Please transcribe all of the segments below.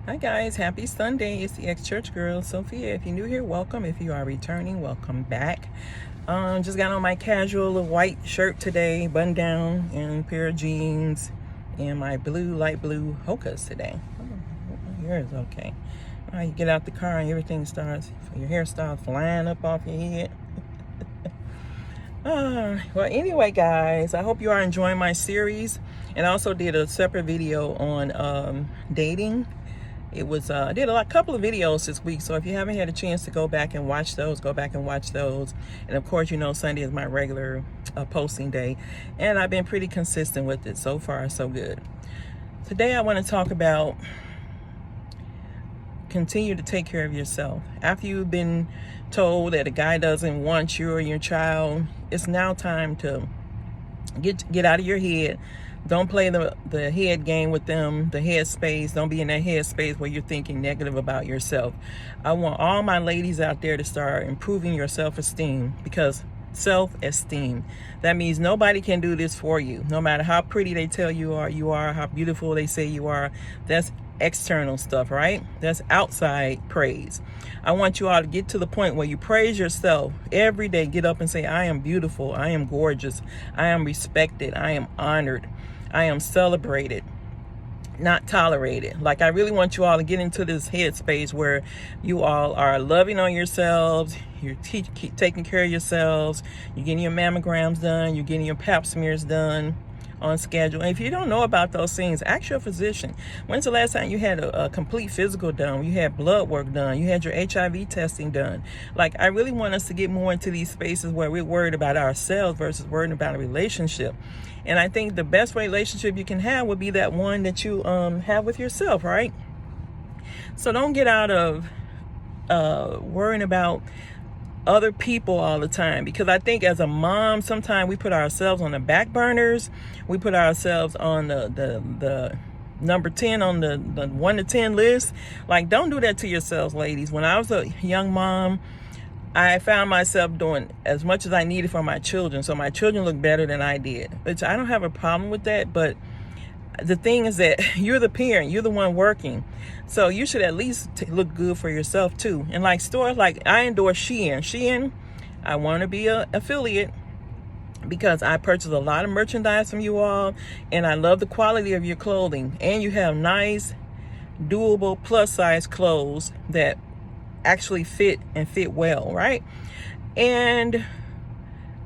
Hi guys, happy Sunday. It's the ex-church girl, Sophia. If you're new here, welcome. If you are returning, welcome back. Just got on my casual little white shirt today, button down, and a pair of jeans, and my light blue Hokas today. My hair is okay. All right, you get out the car and everything starts, your hair starts flying up off your head. Well, anyway, guys, I hope you are enjoying my series. And I also did a separate video on dating. It was I did a couple of videos this week, so if you haven't had a chance to go back and watch those, go back and watch those. And of course, you know, Sunday is my regular posting day, and I've been pretty consistent with it. So far, so good. Today I want to talk about continue to take care of yourself. After you've been told that a guy doesn't want you or your child, it's now time to get out of your head. Don't play the head game with them, the head space. Don't be in that head space where you're thinking negative about yourself. I want all my ladies out there to start improving your self-esteem, because self-esteem, that means nobody can do this for you. No matter how pretty they tell you are, how beautiful they say you are, that's external stuff, right? That's outside praise. I want you all to get to the point where you praise yourself every day. Get up and say, I am beautiful, I am gorgeous, I am respected, I am honored, I am celebrated, not tolerated. Like, I really want you all to get into this headspace where you all are loving on yourselves, you're taking care of yourselves, you're getting your mammograms done, you're getting your pap smears done on schedule. And if you don't know about those things, ask your physician. When's the last time you had a complete physical done? You had blood work done, you had your HIV testing done. Like, I really want us to get more into these spaces where we're worried about ourselves versus worried about a relationship. And I think the best relationship you can have would be that one that you have with yourself, right? So don't get out of worrying about other people all the time, because I think as a mom, sometimes we put ourselves on the back burners. We put ourselves on the number 10 on the 1 to 10 list. Like, don't do that to yourselves, ladies. When I was a young mom, I found myself doing as much as I needed for my children, so my children look better than I did, which I don't have a problem with that. But the thing is that you're the parent, you're the one working, so you should at least look good for yourself too. And like stores, like I endorse Shein. I want to be an affiliate because I purchase a lot of merchandise from you all, and I love the quality of your clothing, and you have nice, doable, plus size clothes that actually fit and fit well, right? And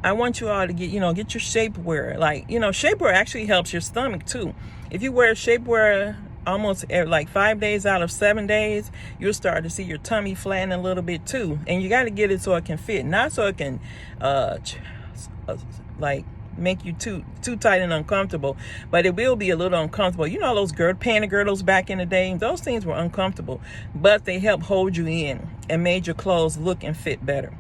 I want you all to get your shapewear. Like, shapewear actually helps your stomach too. If you wear shapewear almost like 5 days out of 7 days, you'll start to see your tummy flatten a little bit too. And you got to get it so it can fit, not so it can like make you too tight and uncomfortable, but it will be a little uncomfortable. You know, those panty girdles back in the day, those things were uncomfortable, but they helped hold you in and made your clothes look and fit better.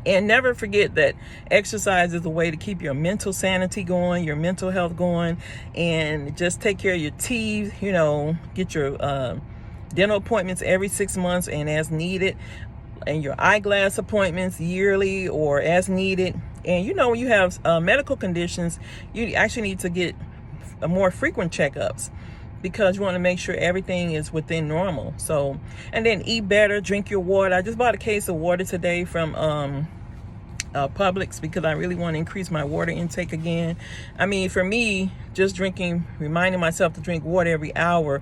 And never forget that exercise is a way to keep your mental sanity going, your mental health going, and just take care of your teeth. Get your dental appointments every 6 months and as needed, and your eyeglass appointments yearly or as needed. And when you have medical conditions, you actually need to get more frequent checkups, because you want to make sure everything is within normal. So, and then eat better, drink your water. I just bought a case of water today from Publix, because I really want to increase my water intake again. I mean, for me, just reminding myself to drink water every hour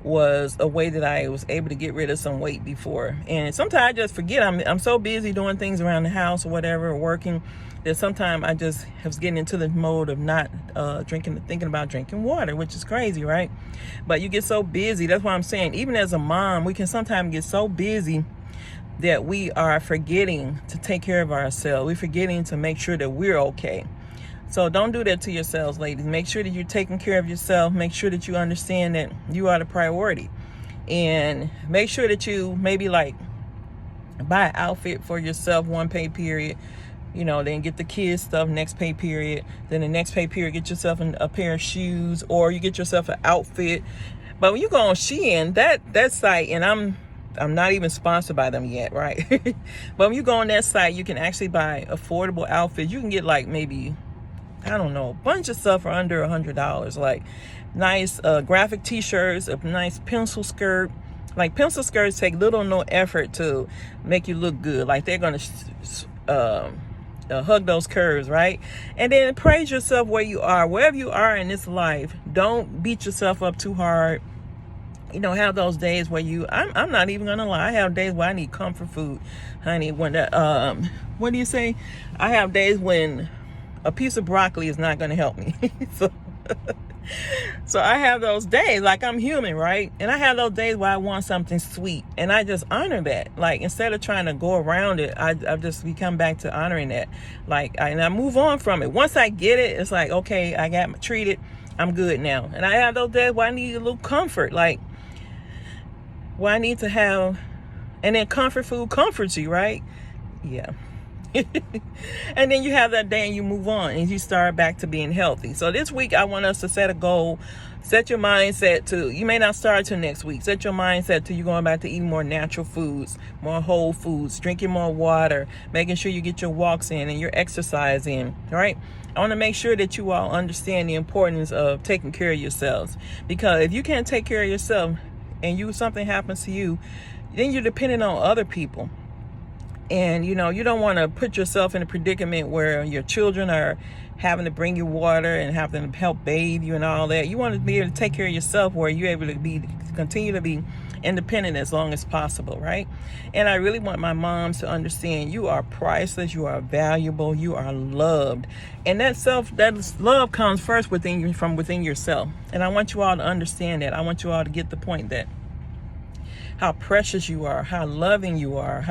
was a way that I was able to get rid of some weight before. And sometimes I just forget. I'm so busy doing things around the house or whatever, or working, that sometimes I just was getting into the mode of not thinking about drinking water, which is crazy, right? But you get so busy. That's why I'm saying, even as a mom, we can sometimes get so busy that we are forgetting to take care of ourselves. We're forgetting to make sure that we're okay. So don't do that to yourselves, ladies. Make sure that you're taking care of yourself. Make sure that you understand that you are the priority. And make sure that you maybe like buy an outfit for yourself one pay period. Then get the kids stuff next pay period. Then the next pay period, get yourself a pair of shoes, or you get yourself an outfit. But when you go on Shein, that site, and I'm not even sponsored by them yet, right? But when you go on that site, you can actually buy affordable outfits. You can get like maybe, I don't know, a bunch of stuff for under $100. Like, nice graphic t-shirts, a nice pencil skirt. Like, pencil skirts take little or no effort to make you look good. Like, they're going to hug those curves, right? And then praise yourself where you are, wherever you are in this life. Don't beat yourself up too hard. Have those days where I'm not even gonna lie, I have days where I need comfort food, honey. When what do you say? I have days when a piece of broccoli is not gonna help me. So I have those days, like, I'm human, right? And I have those days where I want something sweet, and I just honor that. Like, instead of trying to go around it, we come back to honoring that. Like, and I move on from it. Once I get it, it's like, okay, I got treated, I'm good now. And I have those days where I need a little comfort, like, where I need to have, and then comfort food comforts you, right? Yeah. And then you have that day and you move on and you start back to being healthy. So this week I want us to set a goal. Set your mindset to, you may not start till next week. Set your mindset to you going back to eating more natural foods, more whole foods, drinking more water, making sure you get your walks in and your exercise in, right? I want to make sure that you all understand the importance of taking care of yourselves, because if you can't take care of yourself and something happens to you, then you're dependent on other people. And you don't want to put yourself in a predicament where your children are having to bring you water and having to help bathe you and all that. You want to be able to take care of yourself where you're able to continue to be independent as long as possible, right? And I really want my moms to understand you are priceless, you are valuable, you are loved. And that love comes first from within yourself. And I want you all to understand that. I want you all to get the point that how precious you are, how loving you are,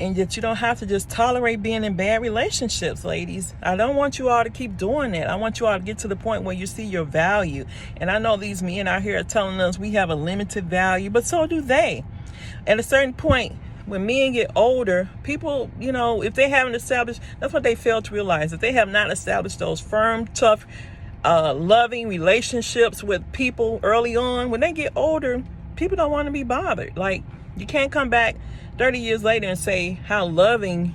and that you don't have to just tolerate being in bad relationships, ladies. I don't want you all to keep doing that. I want you all to get to the point where you see your value. And I know these men out here are telling us we have a limited value, but so do they. At a certain point, when men get older, people, if they haven't established, that's what they fail to realize. If they have not established those firm, tough, loving relationships with people early on, when they get older, people don't want to be bothered. Like, you can't come back 30 years later and say how loving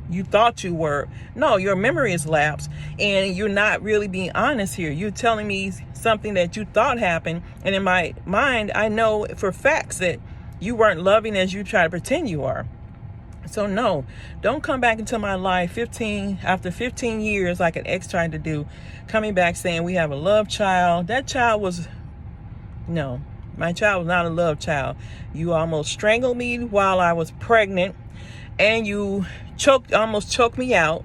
you thought you were. No, your memory is lapsed and you're not really being honest here. You're telling me something that you thought happened, and in my mind, I know for facts that you weren't loving as you try to pretend you are. So no, don't come back into my life after 15 years like an ex tried to do, coming back saying we have a love child. That child was, no. My child was not a love child. You almost strangled me while I was pregnant, and you almost choked me out.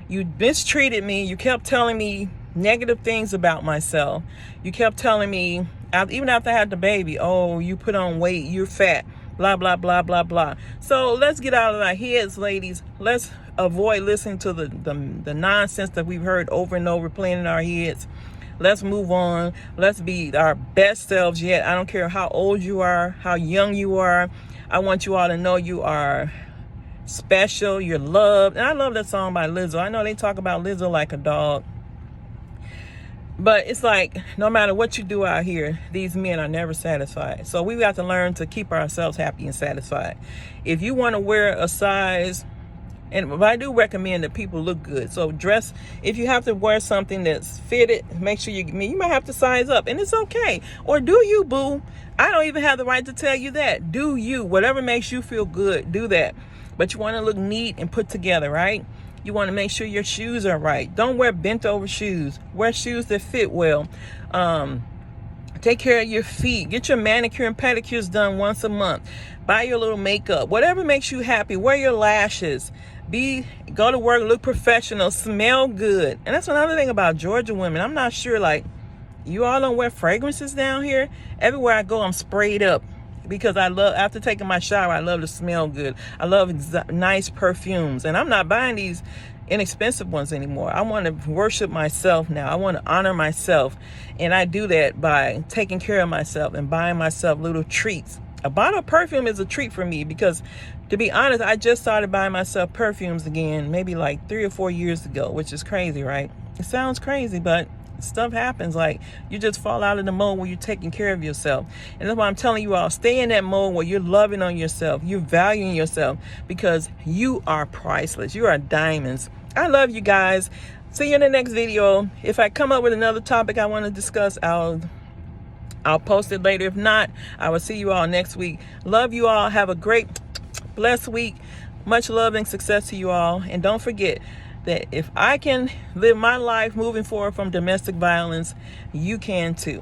You mistreated me. You kept telling me negative things about myself. You kept telling me, even after I had the baby, oh, you put on weight, you're fat, blah, blah, blah, blah, blah. So let's get out of our heads, ladies. Let's avoid listening to the nonsense that we've heard over and over playing in our heads. Let's move on. Let's be our best selves yet. I don't care how old you are, how young you are. I want you all to know you are special. You're loved. And I love that song by Lizzo. I know they talk about Lizzo like a dog. But it's like, no matter what you do out here, these men are never satisfied. So we've got to learn to keep ourselves happy and satisfied. If you want to wear a size, but I do recommend that people look good. So dress, if you have to wear something that's fitted, make sure you might have to size up, and it's okay. Or do you, boo? I don't even have the right to tell you that. Do you? Whatever makes you feel good, do that. But you want to look neat and put together, right? You want to make sure your shoes are right. Don't wear bent over shoes. Wear shoes that fit well. Take care of your feet. Get your manicure and pedicures done once a month. Buy your little makeup. Whatever makes you happy. Wear your lashes. Go to work, look professional, smell good. And that's another thing about Georgia women. I'm not sure, like, you all don't wear fragrances down here. Everywhere I go, I'm sprayed up because after taking my shower, I love to smell good. I love nice perfumes. And I'm not buying these inexpensive ones anymore. I want to worship myself now. I want to honor myself. And I do that by taking care of myself and buying myself little treats. A bottle of perfume is a treat for me because, to be honest, I just started buying myself perfumes again maybe like 3 or 4 years ago, which is crazy, right? It sounds crazy, but stuff happens. Like, you just fall out of the mode where you're taking care of yourself. And that's why I'm telling you all, stay in that mode where you're loving on yourself, you're valuing yourself, because you are priceless. You are diamonds. I love you guys. See you in the next video. If I come up with another topic I want to discuss, I'll post it later. If not, I will see you all next week. Love you all. Have a great, blessed week. Much love and success to you all. And don't forget that if I can live my life moving forward from domestic violence, you can too.